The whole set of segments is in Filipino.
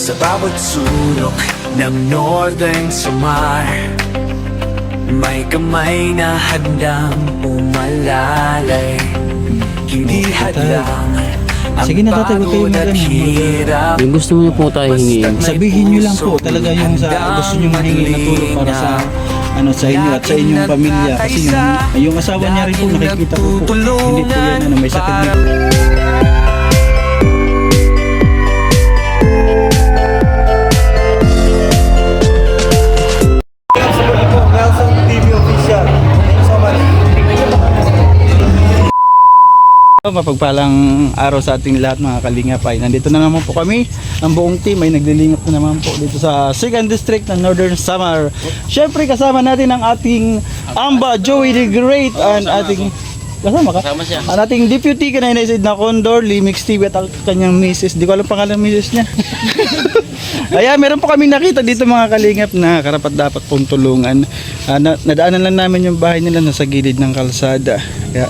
Sa bawat sulok ng Northern Samar, may kamay na handang umalalay. Hindi hadlang ang Sige na, tatay, huwag kayong pagod at mag-ano. hirap. Yung gusto mo po tayo hingin. Sabihin nyo lang po talaga yung sa gusto nyo mahingi na tulong para sa sa inyo at sa inyong pamilya, kasi yung asawa niya rin po nakikita ko po hindi po yan may sakit na. Nelson TV official. Thank you so much. Mapagpalang araw sa ating lahat mga kalingap, ay nandito na naman po kami, ang buong team ay naglilingap na naman po dito sa 2nd District ng Northern Samar. Syempre kasama natin ang ating Amba Joey the Great and ating kasama siya. Ang ating deputy kanina na Condor, Limix TV at ang kanyang misis. Di ko alam pangalan ng misis niya. Ayan, meron po kaming nakita dito mga kalingap na karapat dapat pong tulungan. Nadaanan lang namin yung bahay nila nasa gilid ng kalsada. Kaya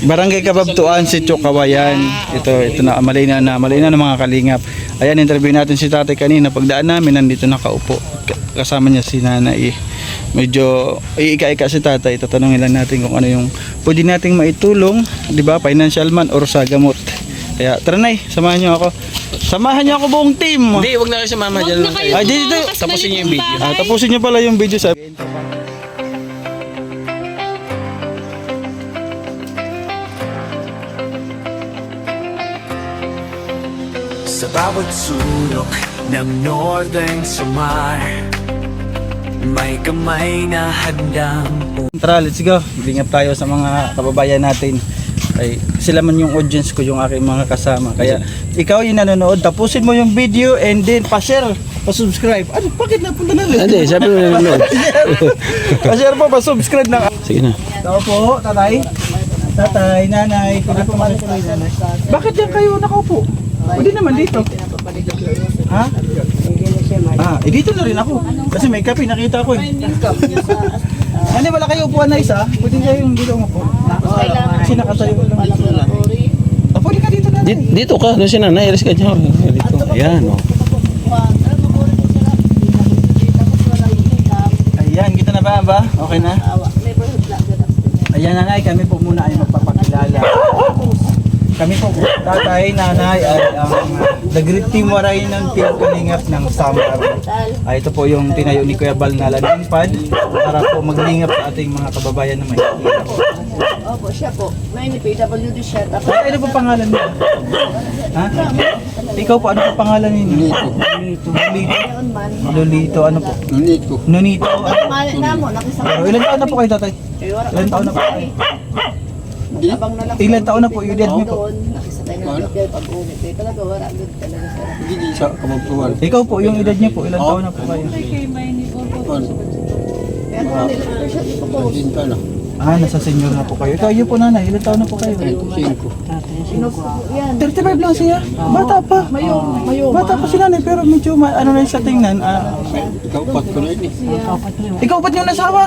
Barangay Kababtuan, Sitio Kawayan. Ito na malay na ng mga kalingap. Ayan, interview natin si tatay kanina. Pagdaan namin, nandito nakaupo. Kasama niya si nanay. Medyo iika-ika si tatay. Tatanungin lang natin kung ano yung pwede nating maitulong, di ba? Financial man or sa gamot. Kaya tara na, samahan niyo ako. Samahan niyo ako buong team. Hindi, wag na kayo sumama dyan lang kayo. Ay, dito. Tapusin niyo yung video. Tapusin niyo pala yung video sa Sa bawat sulok ng Northern Samar, may kamay na handang Tara, let's go. Lingap tayo sa mga kababayan natin. Ay, sila man yung audience ko, yung aking mga kasama. Kaya ikaw yung nanonood, tapusin mo yung video and then pa-share, pa-subscribe. Ano, bakit napunta na lang? Hindi, sabi mo na. Pa-share po, pa-subscribe na. Sige na. Tao po, tatay. Tatay, nanay. Bakit yan kayo nakaupo? Pwede naman dito. Ha? Dito na rin ako. Kasi may kape, nakita ko eh. Ano, wala kayo upuan na isa? Pwede kayo yung dito umupo. Kasi nakatayo lang. Pwede ka dito na. Dito ka, doon si nanay. Alis ka dyan. Dito. Ayan, oh. Ayan, kita na ba? Okay na? Ayan nanay, kami po muna ay magpapakilala. Kami po, tatay, nanay, ay ang the great team waray ng Team Kalingap ng Samar. Ito po yung tinayo ni Kuya Bal na landingpad para po maglingap sa ating mga kababayan na may hirap. Opo, siya po. May PWD siya. Tapos, Ano po pangalan niyo? Ha? Ikaw po, ano po pangalan niyo? Lolito. ngayon man, Lolito, ano po? Nito. Nonito. malit na mo, nakisama. Pero ilan taon na po kayo, tatay? Ilan taon na po kayo? Abang na lang. Ilan taon na po yung edad niyo po? Doon, nakisabay na lang pag-uwi. Kaya talaga, wala good talaga sir. Hindi sa kamagtuwan. Ikaw po, yung edad niyo po, ilan taon na po kayo? Kaya kung nilito siya, di ko po. Sinta na. Nasa senior na po kayo. Ikaw, yun po nanay, ilan taon na po kayo? 35. Yan. 35 lang siya. Bata pa. Mayo. Bata pa si nanay, pero medyo ano na siya tingnan. Ikaw pat ko na yun eh. Ikaw ba't yung nasawa?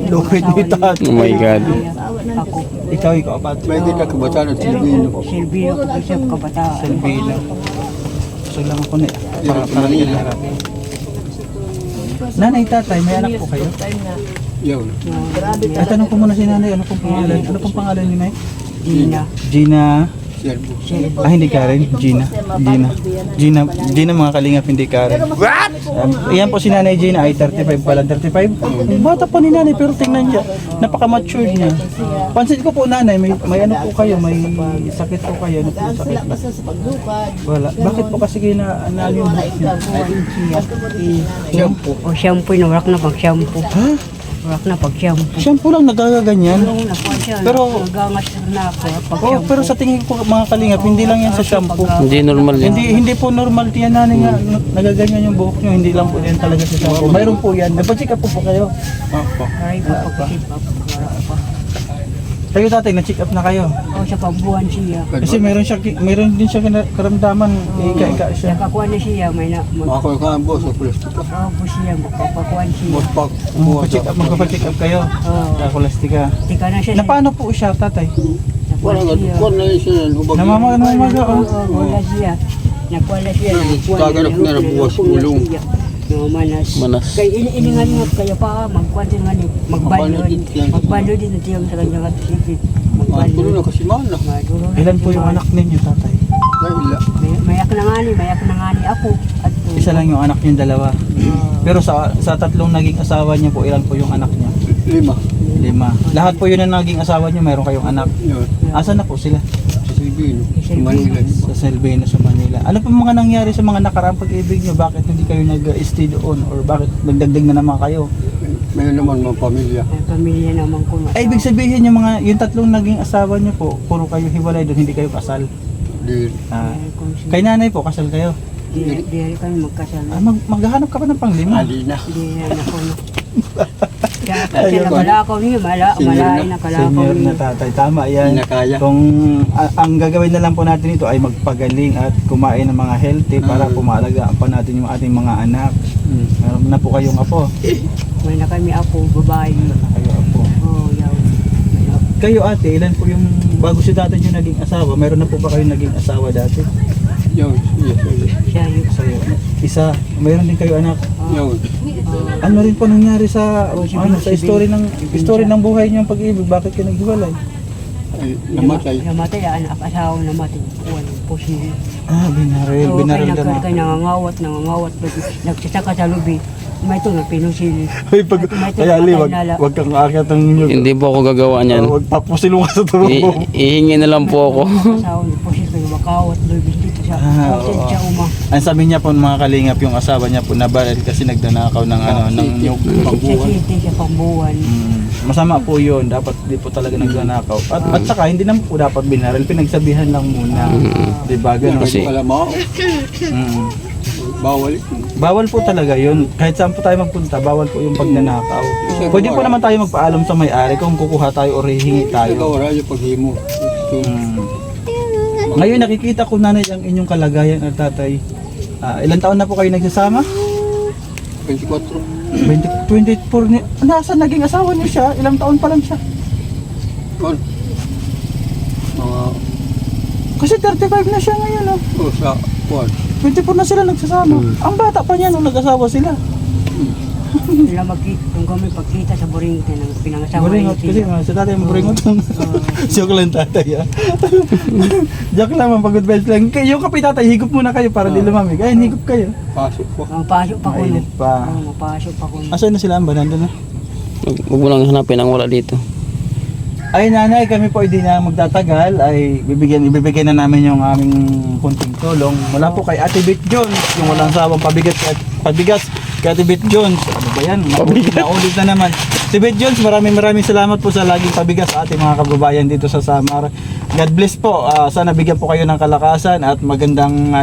Lukid ni tatay. Oh my God. Ikaw ba't? May kita kabataan at Silvino. Silvio ko siya kabataan. Salvino. Gusto lang ako na para ilarap. Nanay, tatay, may anak po kayo? Yun. Ay, tanong ko muna si nanay, ano pong pangalan? Ano pong pangalan ni nanay? Gina. Gina. Serbo. Hindi ka rin. Gina mga kalingap, hindi ka rin. Iyan po si nanay Gina, ay 35 pala. 35? Bata pa ni nanay, pero tingnan niya. Napaka-matured niya. Pansin ko po nanay, may ano po kayo, may sakit po kayo. Ano po Daan sakit? sila basta sa paglupad. Wala. Bakit po kasi kayo na yung Shampoo. O shampoo, nawak na pag shampoo. Ha? Nawak na pag shampoo. Shampoo lang nagagaganyan. Nung nakuha siya, Pero- nagangas na ako pag Oh, shampoo. pero sa tingin ko mga kalingap, hindi lang yan sa shampoo. Hindi normal yan. Hindi po normal yan nanay nga nagaganyan yung buhok nyo, hindi lang po yan talaga sa shampoo. Mayroon po yan. Nagpa-check up po kayo. Ay, papagkasip pa. Kayo tatay, na-check up na kayo. O sa pagbuhan siya. Kasi meron din siya karamdaman, ika-ika siya. Nakakuha na siya, may na... Ako ka ang boss sa plastika. Ako siya, magpapakuhan siya. Boss pak. Buha sa. Magpa-check up kayo. Oo. Kulastika. Tika na siya. Na paano po siya tatay? Wala nga. Kung na yun siya. Hubag yun. Namamaga. Oo, wala siya. Nakuwala siya. Kaganap na nabuwas ulong. No, manas. Manas. Kay iningan nga kaya pa magkwansin nga ni magbalod. Magbalod yan. Magbalod din at yung talaga nga sige. Tulo Magbalod. na kasi mana. Maduro na. Ilan po yung anak ninyo, tatay? Dahil Mayak na nga ni ako. At Isa lang yung anak niyo, dalawa. Pero sa tatlong naging asawa niyo po, ilan po yung anak niya? 5. 5. Lahat po yun na naging asawa niyo, mayroon kayong anak. Yun. Asan na po sila? Sa Silvino. Sa Manila. Sa Selveno, sa Manila. Ano po mga nangyari sa mga nakaraang pag-ibig niyo? Bakit hindi kayo nag-stay doon? Or bakit nagdagdag na naman kayo? Mayroon naman mga pamilya. Ang pamilya naman ko. Ay, ibig sabihin yung tatlong naging asawa niyo po, puro kayo hiwalay doon, hindi kayo kasal. Di, Ah, kay nanay po, kasal kayo. Di kami magkasal. Maghahanap ka pa ng panglima. ali na. Di na ako. Kasi nakalakaw niya, malain nakalakaw Senior na niya. tatay, tama yan. Hindi na kaya. Kung ang gagawin na lang po natin ito ay magpagaling at kumain ng mga healthy para pumalagaan pa natin yung ating mga anak. Meron na po kayong apo. May na kami ako, babae. Kayo apo. Oh, yaw. Kayo ate, ilan po yung bago si tatay yung naging asawa? Meron na po ba kayo naging asawa dati? Yun. Yes. Siya yung Sa'yo. Isa. Meron din kayo anak. Yun. Ano rin po nangyari sa sa story ng buhay niyo pag-ibig? Bakit kayo naghiwalay? Ay, namatay. Namatay, anak asawa namatay. Kuwan, posible. Binaril. Binaril ka na. Kaya nangangawat. Nagsasaka sa lubi. May ito na pinusil. Ay, kaya Ali, wag kang aakyat ng inyo. Hindi po ako gagawa niyan. Wag papusilong ka sa tulong mo. Ihingi na lang po ako. Asawa ni posible kayo makawat. Lubi dito sa hotel Oo. siya uma. Ang sabi niya po mga kalingap, yung asawa niya po nabaril kasi nagdanakaw ng ng nyug. Sa city siya pambuwan. Masama po yun, dapat di po talaga nagdanakaw. At saka hindi naman po dapat binaril, pinagsabihan lang muna. Diba, ganun. Kasi alam mo, Mm. bawal. Bawal po talaga yun. Kahit saan po tayo magpunta, bawal po yung pagnanakaw. Pwede po naman tayo magpaalam sa may-ari kung kukuha tayo o hihingi tayo. Nagawara yung paghimo. Ngayon nakikita ko nanay ang inyong kalagayan at tatay. Ilang taon na po kayo nagsasama? 24. 24 ni... Nasaan naging asawa niyo siya? Ilang taon pa lang siya? Yun. Mga, Kasi 35 na siya ngayon, oh. sa, kuwan. 24 na sila nagsasama. Ang bata pa niya nung nag-asawa sila. Sila magkita, kung kami pagkita sa Boringote ng pinangasawa Buringot kasi sa tatay mo buringot. Joke lang tatay, ah. Joke lang, pagod vibes lang. Yung kape tatay, higop muna kayo para di lumamig. Ay, higop kayo. Pasok po. Pasok pa ko. Mainit pa. Pasok pa ko. Asan na sila? Ang bananda na? Huwag mo lang hanapin ang wala dito. Ay nanay, kami po hindi na magtatagal ay ibibigay na namin yung aming kunting tulong mula po kay Ate Bit Jones, yung walang sawang pabigas kay Ate Bit Jones. Ano ba yan? Naulit na naman. Si Bit Jones, maraming salamat po sa laging pabigas sa ating mga kababayan dito sa Samar. God bless po. Sana bigyan po kayo ng kalakasan at magandang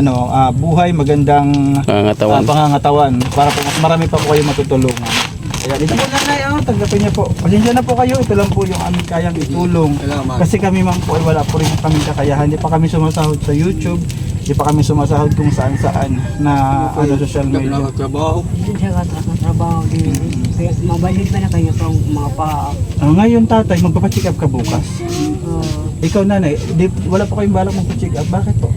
buhay, magandang Pangangatawan. pangangatawan para po mas marami pa po kayo matutulungan. Kaya dito po nanay, tanggapin niyo po. Pasensya na po kayo, ito lang po yung aming kayang itulong. Salamat. Kasi kami man po ay wala po rin kaming kakayahan. Hindi pa kami sumasahod sa YouTube. Hindi pa kami sumasahod kung saan-saan na social Kami media. nakatrabaho. Siya katrabaho din. Kaya mabalid ba na kayo pang mga paa? Ngayon tatay, magpapacheck up ka bukas. Ikaw nanay, wala pa kayong balak magpacheck up. Bakit po?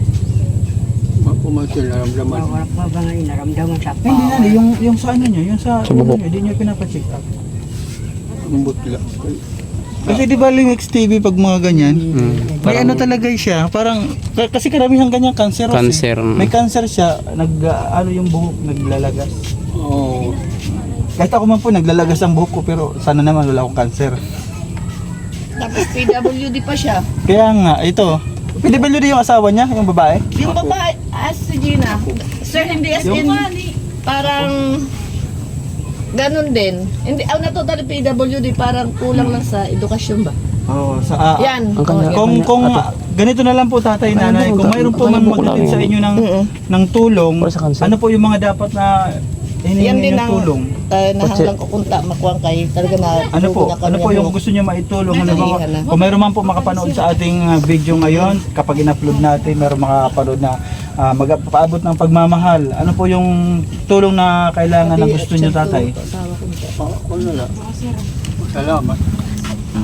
Mapumansin, naramdaman. Wala pa ba ngayon naramdaman sa Hindi paa? nanay, yung sa ano nyo, yung sa bubok. nyo, hindi nyo pinapacheck up. Umbot sila. Kasi di ba Linux TV pag mga ganyan, may ano talaga siya, parang, kasi karamihan ganyan, cancer. Cancer. May cancer siya, ano yung buhok, naglalagas. Oo. Kahit ako man po, naglalagas ang buhok ko, pero sana naman wala akong cancer. Tapos PWD pa siya. Kaya nga, ito, PWD yung asawa niya, yung babae. Yung babae, as si Gina. Sir, hindi as in, parang ganun din. Hindi, na totally PWD, parang kulang lang sa edukasyon ba? Oo, sa Yan. kung ganito na lang po tatay nanay, kung mayroon po man magdating sa inyo ng tulong, Para sa cancer. ano po yung mga dapat na Yan hinihingi din yung ang tulong? nahanglang kukunta, makuha kay talaga na. Ano po yung gusto niyo maitulong? Halimbawa, kung mayroon man po makapanood sa ating video ngayon, kapag in-upload natin, mayroon makapanood na magpapaabot ng pagmamahal. Ano po yung tulong na kailangan na gusto niyo tatay? Ako na lang. Salamat.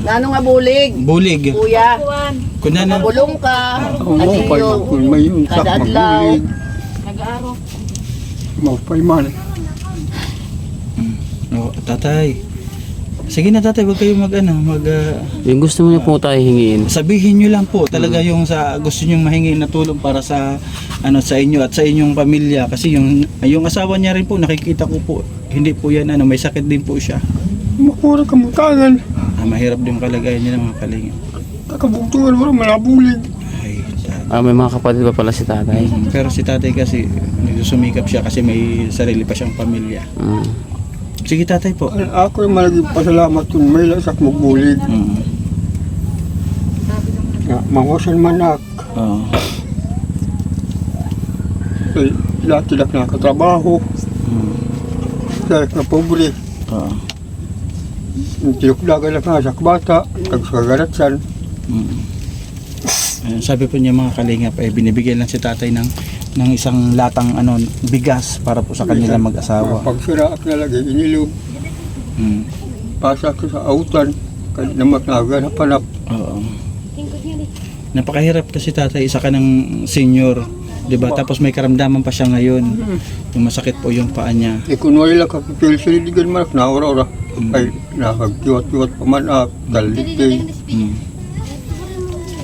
Nano nga bulig? Bulig. Kuya, Kunya na. mabulong ka. Oo, kung may yung sak Kada adlaw. magulig. mag-aaral. Mapayman. Oh, tatay. Sige na tatay, wag kayo Yung gusto mo na po tayo hingiin. sabihin nyo lang po talaga yung sa gusto nyo mahingi na tulong para sa sa inyo at sa inyong pamilya kasi yung asawa niya rin po nakikita ko po hindi po yan may sakit din po siya. Makura kamutangan. Mahirap din kalagayan niya ng mga kalingap. Kakabugtungan mo malabulig. Ay, tatay. May mga kapatid pa pala si tatay. Pero si tatay kasi nagsusumikap siya kasi may sarili pa siyang pamilya. Sige tatay po. Ako yung malaging pasalamat kung may lasak magbulig. Mawasan manak. Oo. Lahat sila nakatrabaho. Dahil na pobre. Oo. Tilukdagan lang nga sa bata. Kagsagaratsan. Ayun, sabi po niya mga kalingap ay binibigyan lang si tatay ng isang latang bigas para po sa kanila mag-asawa. Pagsira ak na lagi, inilog. Pasak sa autan. Kahit naman naganap-hanap. Oo. Napakahirap kasi tatay, isa ka ng senior, 'di ba? Tapos may karamdaman pa siya ngayon. Yung masakit po yung paa niya. Kunwari lang kapipil silidigan manak na ora-ora. Ay nakagkiwat-kiwat pa man ak. Kalite.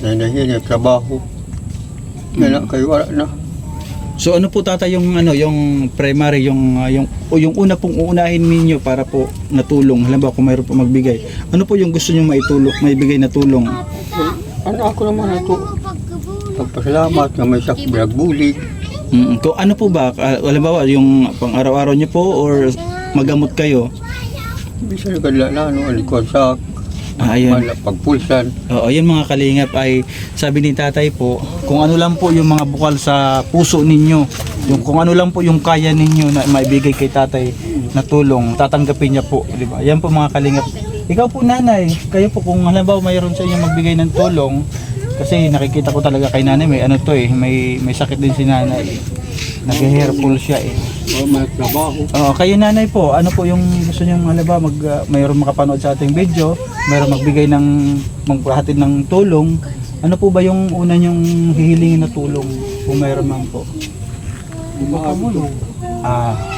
Hinahinay trabaho. Yan kayo wala na. So ano po tatay yung yung primary yung una pong uunahin ninyo para po natulong halimbawa kung mayroon po magbigay. Ano po yung gusto niyo maibigay na tulong? Ano ako naman ito? Pagpasalamat na may sak bulig. Kung ano po ba halimbawa yung pang araw-araw niyo po or magamot kayo? Bisa na kadla na alikon sak. Ayun. Pagpulsan. Oo, yun mga kalingap ay sabi ni tatay po, kung ano lang po yung mga bukal sa puso ninyo, yung kung ano lang po yung kaya ninyo na maibigay kay tatay na tulong, tatanggapin niya po, di ba? Yan po mga kalingap. Ikaw po nanay, kayo po kung halimbawa mayroon sa inyo magbigay ng tulong, kasi nakikita ko talaga kay nanay may may sakit din si nanay. Nag-hair pull siya May trabaho. kayo nanay po, ano po yung gusto niyo halimbawa mayroon makapanood sa ating video, mayroon magbigay maghahatid ng tulong, ano po ba yung una niyong hihilingin na tulong kung mayroon man po?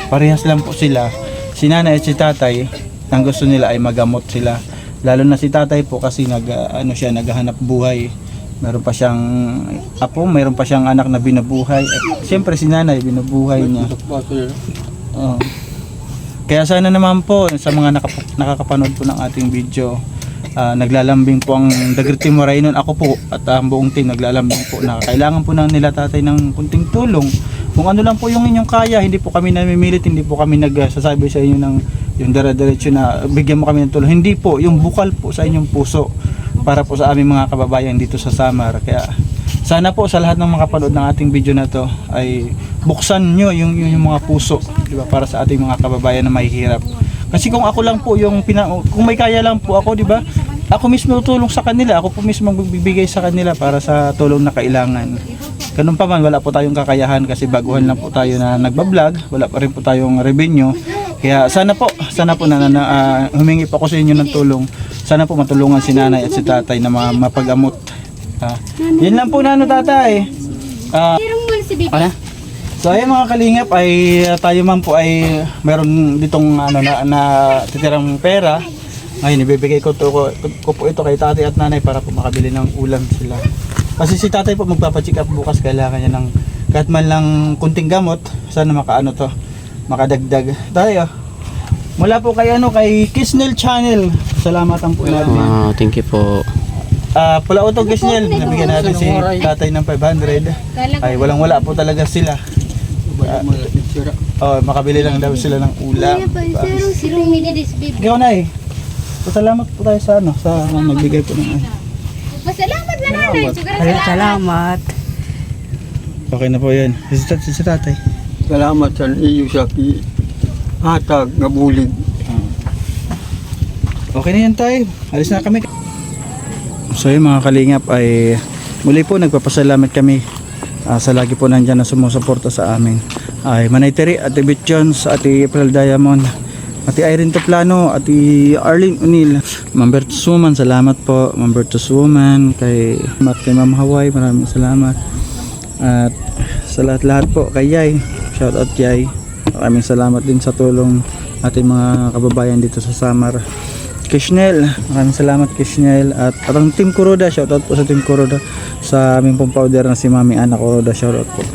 Parehas lang po sila. Si nanay at si tatay, ang gusto nila ay magamot sila. Lalo na si tatay po kasi naghahanap buhay. Meron pa siyang apo, meron pa siyang anak na binubuhay. At siyempre si nanay binubuhay niya. Kaya sana naman po sa mga nakakapanood po ng ating video, naglalambing po ang Dagriti Moraynon, ako po at ang buong team naglalambing po na kailangan po nila tatay ng kunting tulong. Kung ano lang po yung inyong kaya, hindi po kami namimilit, hindi po kami nagsasabi sa inyo ng yung dire-diretso na bigyan mo kami ng tulong. Hindi po, yung bukal po sa inyong puso para po sa aming mga kababayan dito sa Samar. Kaya sana po sa lahat ng makapanood ng ating video na to ay buksan nyo yung mga puso, di ba, para sa ating mga kababayan na mahihirap. Kasi kung ako lang po kung may kaya lang po ako, di ba, ako mismo tutulong sa kanila, ako po mismo magbibigay sa kanila para sa tulong na kailangan. Ganun pa man, wala po tayong kakayahan kasi baguhan lang po tayo na nagbablog, wala pa rin po tayong revenue. Kaya sana po na humingi po ako sa inyo ng tulong. Sana po matulungan si nanay at si tatay na mapagamot. Yan lang po tatay. So ayun mga kalingap ay tayo man po ay meron ditong na titirang pera. Ngayon ibibigay ko po ito kay tatay at nanay para po makabili ng ulam sila. Kasi si tatay po magpapacheck up bukas, kailangan niya ng kahit man lang kunting gamot. Sana makadagdag. Tayo. Mula po kay Kisnel Channel. Salamatan po natin. Thank you po. Pula Auto Kisnel, nabigyan natin si tatay ng 500. Ay walang-wala po talaga sila. Makabili lang daw sila ng ulam. Ikaw na Pasalamat po tayo sa nagbigay po ng Pasalamat na nanay. Salamat. Okay na po yun. Si tatay. Salamat sa iyo sa hatag nga bulig. Okay na yan tayo. Alis na kami. So yun mga kalingap ay muli po nagpapasalamat kami sa lagi po nandyan na sumusuporta sa amin. Ay Manay Teri, Ate Bitchons, Ate April Diamond, Ate Irene Toplano, Ate Arlene Unil, Ma'am Bertus Woman, salamat po Ma'am Bertus Woman, kay Ma'am Hawaii, maraming salamat. At sa lahat-lahat po kay Yay. Shout out Yay. Maraming salamat din sa tulong ating mga kababayan dito sa Samar. Kishnel, maraming salamat Kishnel. At ang Team Kuroda, shout out po sa Team Kuroda, sa aming pong powder na si Mami Ana Kuroda, shout out po.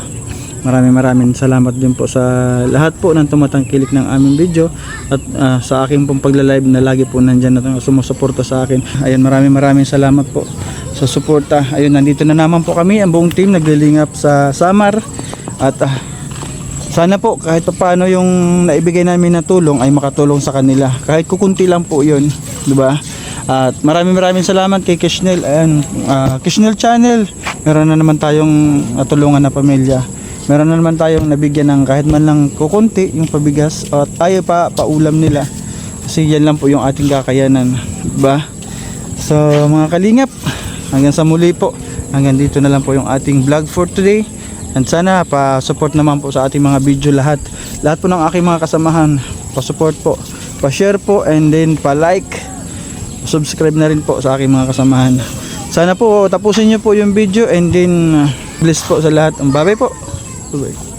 Maraming salamat din po sa lahat po ng tumatangkilik ng aming video at sa aking pong pagla-live na lagi po nandyan na sumusuporta sa akin. Ayun, maraming salamat po sa suporta. Ayun, nandito na naman po kami, ang buong team naglilingap sa Samar at sana po kahit paano yung naibigay namin na tulong ay makatulong sa kanila. Kahit kukunti lang po 'yun, 'di ba? At maraming salamat kay Kishnel. Ayan, Kishnel channel. Meron na naman tayong natulungan na pamilya. Meron na naman tayong nabigyan ng kahit man lang kukunti yung pabigas at tayo pa paulam nila. Kasi yan lang po yung ating kakayanan, 'di ba? So mga kalingap, hanggang sa muli po. Hanggang dito na lang po yung ating vlog for today. And sana pa-support naman po sa ating mga video lahat. Lahat po ng aking mga kasamahan, pa-support po, pa-share po, and then pa-like, subscribe na rin po sa aking mga kasamahan. Sana po tapusin niyo po yung video and then bless po sa lahat. Bye-bye po. Bye-bye.